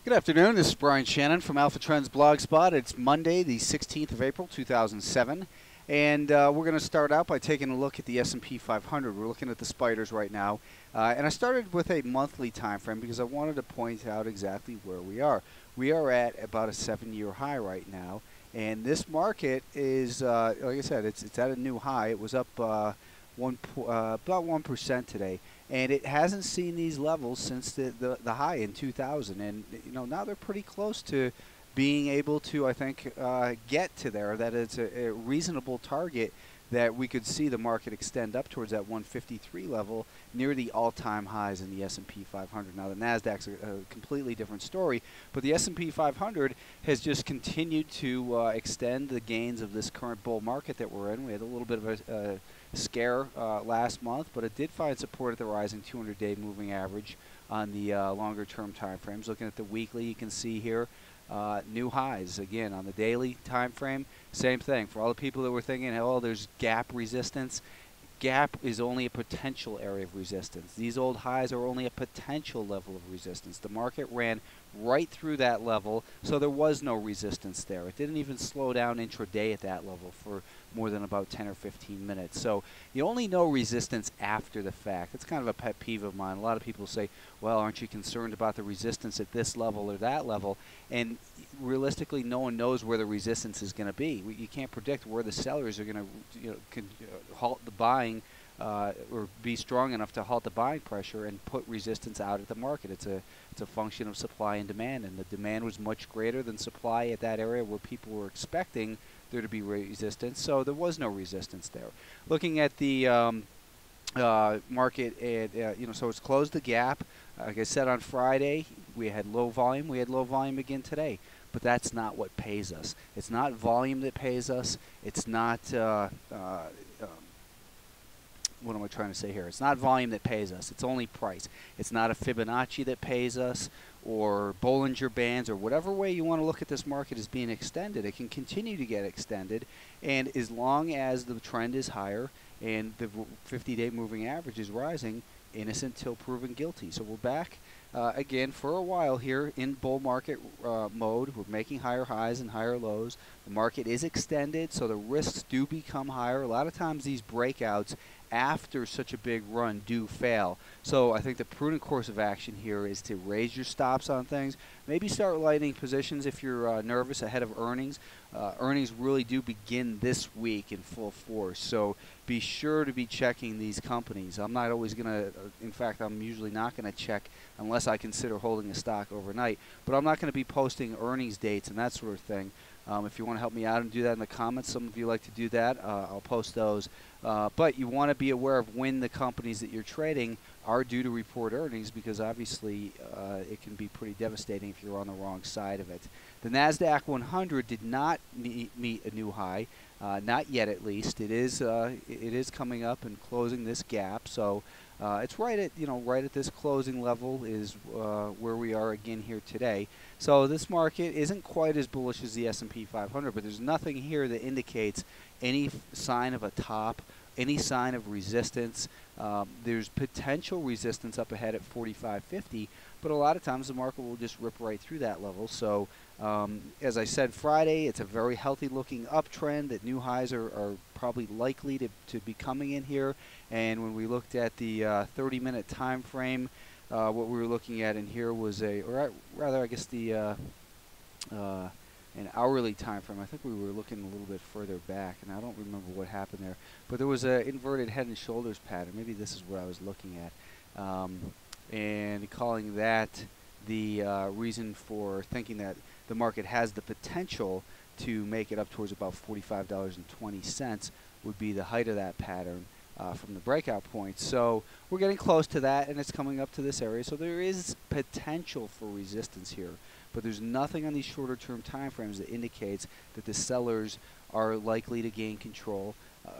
Good afternoon. This is Brian Shannon from Alpha Trends Blogspot. It's Monday, the 16th of April, 2007, and we're going to start out by taking a look at the S&P 500. We're looking at the spiders right now, and I started with a monthly time frame because I wanted to point out exactly where we are. We are at about a 7-year high right now, and this market is, like I said, it's at a new high. It was up about 1% today. And it hasn't seen these levels since the high in 2000. And, now they're pretty close to being able to, I think, get to there. That it's a reasonable target that we could see the market extend up towards that 153 level near the all-time highs in the S&P 500. Now, the Nasdaq's a completely different story, but the S&P 500 has just continued to extend the gains of this current bull market that we're in. We had a little bit of a scare last month, but it did find support at the rising 200-day moving average on the longer-term time frames. Looking at the weekly, you can see here new highs again on the daily time frame. Same thing for all the people that were thinking, oh, there's gap resistance. Gap is only a potential area of resistance. These old highs are only a potential level of resistance. The market ran right through that level, so there was no resistance there. It didn't even slow down intraday at that level for more than about 10 or 15 minutes. So you only know resistance after the fact. That's kind of a pet peeve of mine. A lot of people say, well, aren't you concerned about the resistance at this level or that level? And realistically, no one knows where the resistance is going to be. You can't predict where the sellers are going to halt the buying or be strong enough to halt the buying pressure and put resistance out at the market. It's a function of supply and demand, and the demand was much greater than supply at that area where people were expecting there to be resistance, so there was no resistance there. Looking at the market, so it's closed the gap. Like I said on Friday, we had low volume. We had low volume again today, but that's not what pays us. It's not volume that pays us. It's not what am I trying to say here? It's not volume that pays us. It's only price. It's not a Fibonacci that pays us or Bollinger Bands or whatever way you want to look at this market as being extended. It can continue to get extended, and as long as the trend is higher and the 50-day moving average is rising, innocent till proven guilty. So we're back again for a while here in bull market mode. We're making higher highs and higher lows. The market is extended, so the risks do become higher. A lot of times these breakouts after such a big run do fail. So I think the prudent course of action here is to raise your stops on things. Maybe start lighting positions if you're nervous ahead of earnings. Earnings really do begin this week in full force. So be sure to be checking these companies. I'm not always going to, in fact, I'm usually not going to check unless I consider holding a stock overnight. But I'm not going to be posting earnings dates and that sort of thing. If you want to help me out and do that in the comments, some of you like to do that, I'll post those. But you want to be aware of when the companies that you're trading are due to report earnings, because obviously it can be pretty devastating if you're on the wrong side of it. The Nasdaq 100 did not meet a new high, not yet at least. It is coming up and closing this gap, so it's right at this closing level is where we are again here today. So this market isn't quite as bullish as the S&P 500, but there's nothing here that indicates any sign of a top, any sign of resistance. There's potential resistance up ahead at 45.50, but a lot of times the market will just rip right through that level. So as I said Friday, it's a very healthy looking uptrend, that new highs are probably likely to be coming in here. And when we looked at the 30-minute time frame, what we were looking at in here was or rather I guess the an hourly time frame. I think we were looking a little bit further back, and I don't remember what happened there. But there was an inverted head and shoulders pattern. Maybe this is what I was looking at, and calling that the reason for thinking that the market has the potential to make it up towards about $45.20 would be the height of that pattern from the breakout point. So we're getting close to that, and it's coming up to this area. So there is potential for resistance here, but there's nothing on these shorter term time frames that indicates that the sellers are likely to gain control.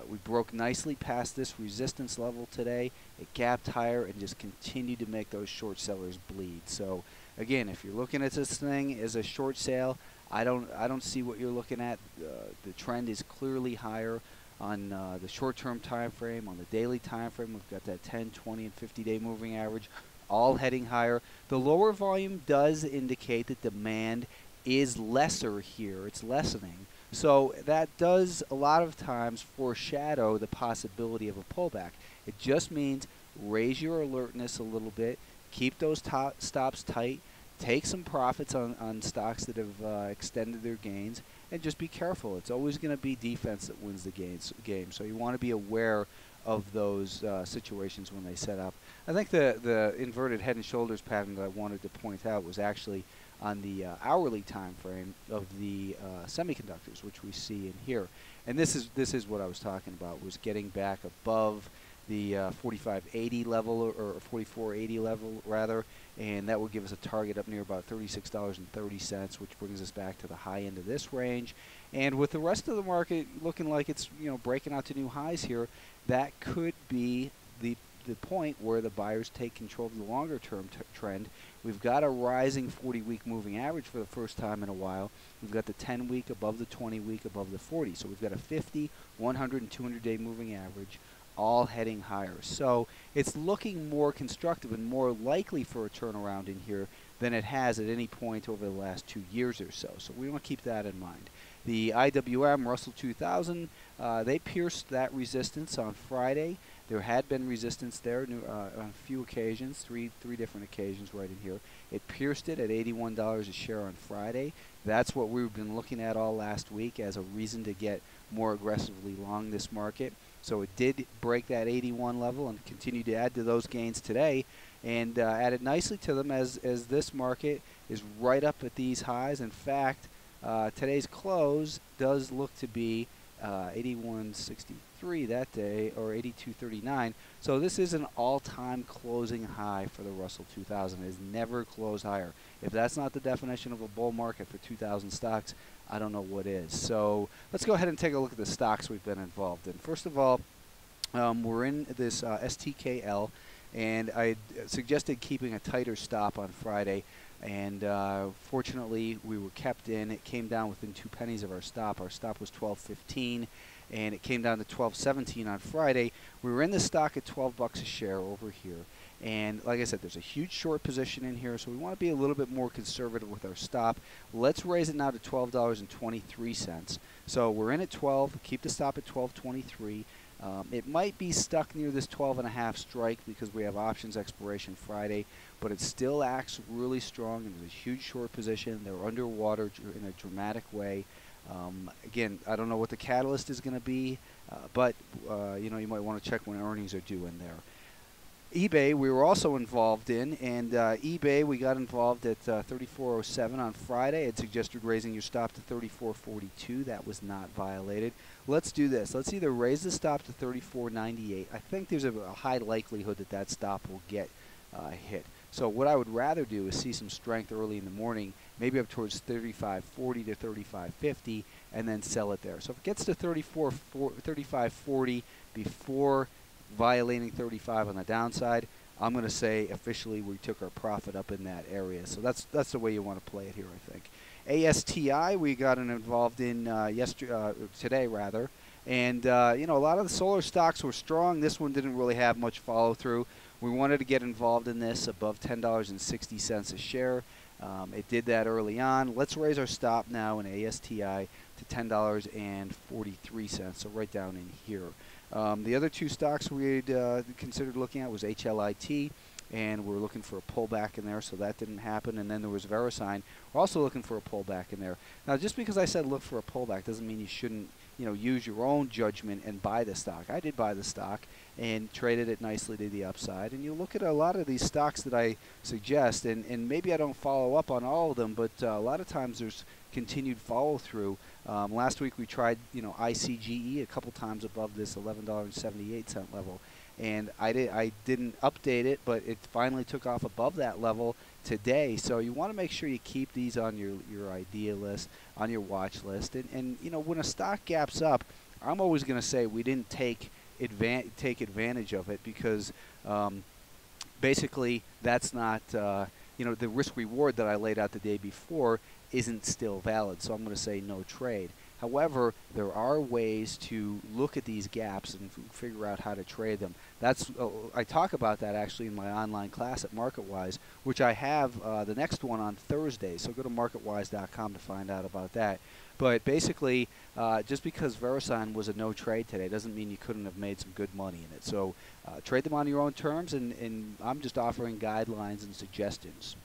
We broke nicely past this resistance level today. It gapped higher and just continued to make those short sellers bleed. So again, if you're looking at this thing as a short sale, I don't see what you're looking at. The trend is clearly higher on the short-term time frame. On the daily time frame, we've got that 10, 20, and 50-day moving average all heading higher. The lower volume does indicate that demand is lesser here. It's lessening. So that does a lot of times foreshadow the possibility of a pullback. It just means raise your alertness a little bit, keep those stops tight, take some profits on stocks that have extended their gains, and just be careful. It's always going to be defense that wins the game. So you want to be aware of those situations when they set up. I think the inverted head and shoulders pattern that I wanted to point out was actually on the hourly time frame of the semiconductors, which we see in here. And this is what I was talking about, was getting back above the 45.80 level, or 44.80 level rather, and that will give us a target up near about $36.30, which brings us back to the high end of this range. And with the rest of the market looking like it's breaking out to new highs here, that could be the point where the buyers take control of the longer term trend. We've got a rising 40-week moving average for the first time in a while. We've got the 10-week above the 20-week above the 40. So we've got a 50, 100, and 200-day moving average all heading higher. So it's looking more constructive and more likely for a turnaround in here than it has at any point over the last 2 years or so. So we want to keep that in mind. The IWM Russell 2000, they pierced that resistance on Friday. There had been resistance there on a few occasions, three different occasions right in here. It pierced it at $81 a share on Friday. That's what we've been looking at all last week as a reason to get more aggressively long this market. So it did break that 81 level and continue to add to those gains today, and added nicely to them as this market is right up at these highs. In fact, today's close does look to be 81.63 that day, or 82.39. So this is an all-time closing high for the Russell 2000. It has never closed higher. If that's not the definition of a bull market for 2,000 stocks, I don't know what is. So let's go ahead and take a look at the stocks we've been involved in. First of all, we're in this STKL, and I suggested keeping a tighter stop on Friday, and fortunately we were kept in. It came down within 2 pennies of our stop. Our stop was 12.15, and it came down to 12.17 on Friday. We were in the stock at 12 bucks a share over here, and like I said, there's a huge short position in here, so we want to be a little bit more conservative with our stop. Let's raise it now to $12.23. So we're in at 12. Keep the stop at 12.23. It might be stuck near this 12.5 strike because we have options expiration Friday, but it still acts really strong, and there's a huge short position. They're underwater in a dramatic way. Again, I don't know what the catalyst is going to be, but you might want to check when earnings are due in there. eBay we were also involved in, and eBay we got involved at 34.07 on Friday. It suggested raising your stop to 34.42. That was not violated. Let's do this. Let's either raise the stop to 34.98. I think there's a high likelihood that that stop will get hit. So what I would rather do is see some strength early in the morning, maybe up towards 35.40 to 35.50, and then sell it there. So if it gets to 35.40 before violating 35 on the downside, I'm going to say officially we took our profit up in that area. So that's the way you want to play it here, I think. ASTI we got involved in today rather, and a lot of the solar stocks were strong. This one didn't really have much follow through. We wanted to get involved in this above $10.60 a share. It did that early on. Let's raise our stop now in ASTI to $10.43, so right down in here. The other 2 stocks we'd considered looking at was HLIT, and we're looking for a pullback in there, so that didn't happen. And then there was VeriSign. We're also looking for a pullback in there. Now, just because I said look for a pullback doesn't mean you shouldn't use your own judgment and buy the stock. I did buy the stock and traded it nicely to the upside. And you look at a lot of these stocks that I suggest, and maybe I don't follow up on all of them, but a lot of times there's continued follow through. Last week we tried ICGE a couple times above this $11.78 level, and I didn't update it, but it finally took off above that level today. So you want to make sure you keep these on your idea list, on your watch list, and when a stock gaps up, I'm always going to say we didn't take advantage of it, because basically that's not the risk reward that I laid out the day before isn't still valid. So I'm going to say no trade. However, there are ways to look at these gaps and figure out how to trade them. I talk about that actually in my online class at MarketWise, which I have the next one on Thursday. So go to marketwise.com to find out about that. But basically, just because VeriSign was a no trade today doesn't mean you couldn't have made some good money in it. So trade them on your own terms, and I'm just offering guidelines and suggestions.